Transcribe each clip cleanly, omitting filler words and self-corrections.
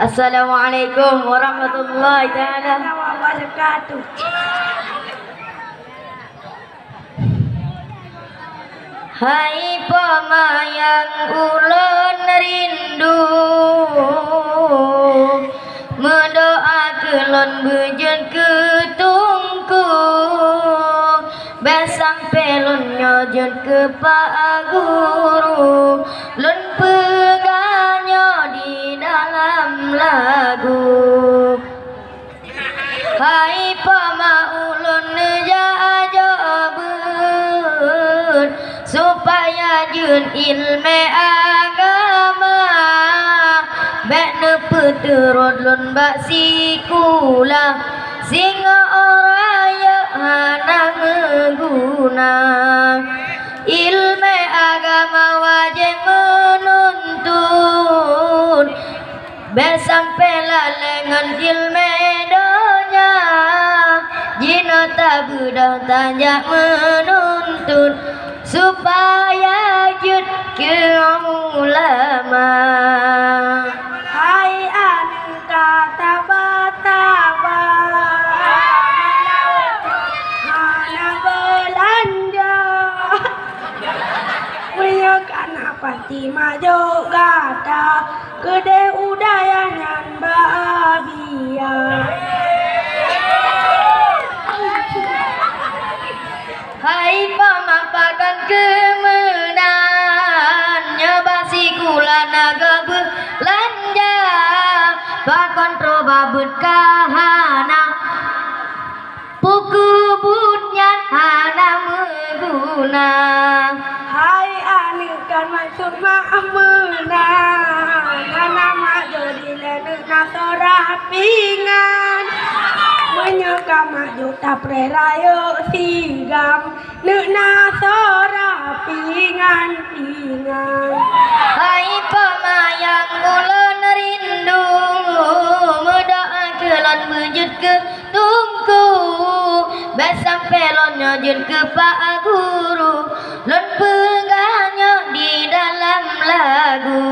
Assalamualaikum warahmatullahi taala wabarakatuh. Hai pemayang ulun rindu, mendoakeun bejeun ketungku, besampe lun nyojeun ke Pak Guru, lun peganyo di dalam lagu. Hai pamaulun jajabeun supaya jeun ilmu agama, bek nepeuteurod lun bak sikula singa oraya hanang guna. Ilmu agama wajib menuntun, besampe lalengan ilmu donya, jina tabudah tanya menuntun supaya jud ke ulama. Hai anu kata bataba, mana belanja, punya kana pasti maju gata, gede udayangan bahagia. Hai pamampakan kemenan, nyabasi kula naga belanja, pakontro babut kahana, puku butnya hana mengguna. Hai anu kan maksud maaf menang, karena maju di lenek nasora pingan, menyeka maju tapre rayo sigam, nek nasora pingan. Hai pemayang ulun rindu, mendoakeun wujud ke tungku, besampe lon nyojeun ke Pak Guru, lon pengganyo di dalam lagu.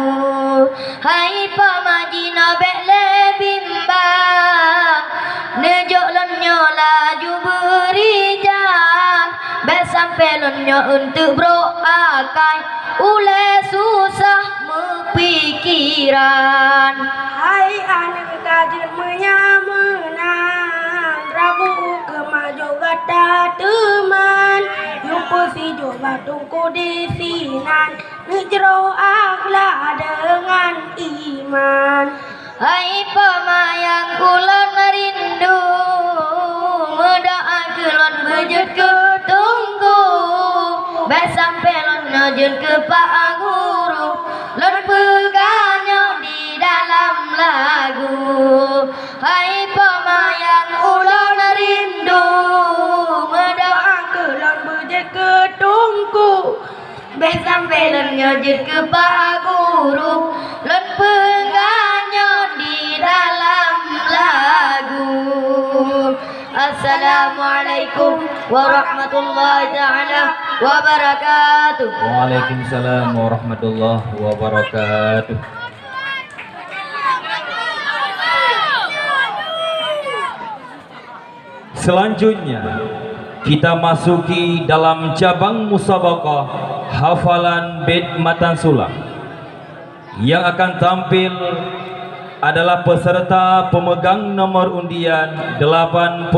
Hai pamajina bek lebimbang, nejo lon nyo laju berijang, besampe lon nyo untuk bro akai, ule susah mepikiran. Hai anu kajut menyamenang, Rabu kemaju gata teman, yupu si joba tungku di sinan, ngejro akhlak dengan iman. Hai pemayang ulun rindu, mendoakeun wujud ke tungku, besampe lon nyojeun ke Pak Guru, lon peganyo di dalam lagu. Hai pemayang ulun rindu, Mendoakeun wujud ke tungku, besampe lon nyojeun ke Pak Guru, lon peganyo di dalam lagu. Assalamualaikum warahmatullahi taala wabarakatuh. Waalaikumsalam warahmatullahi wabarakatuh. Selanjutnya kita masuki dalam cabang musabaqah hafalan bait matan sulam. Yang akan tampil adalah peserta pemegang nomor undian 84.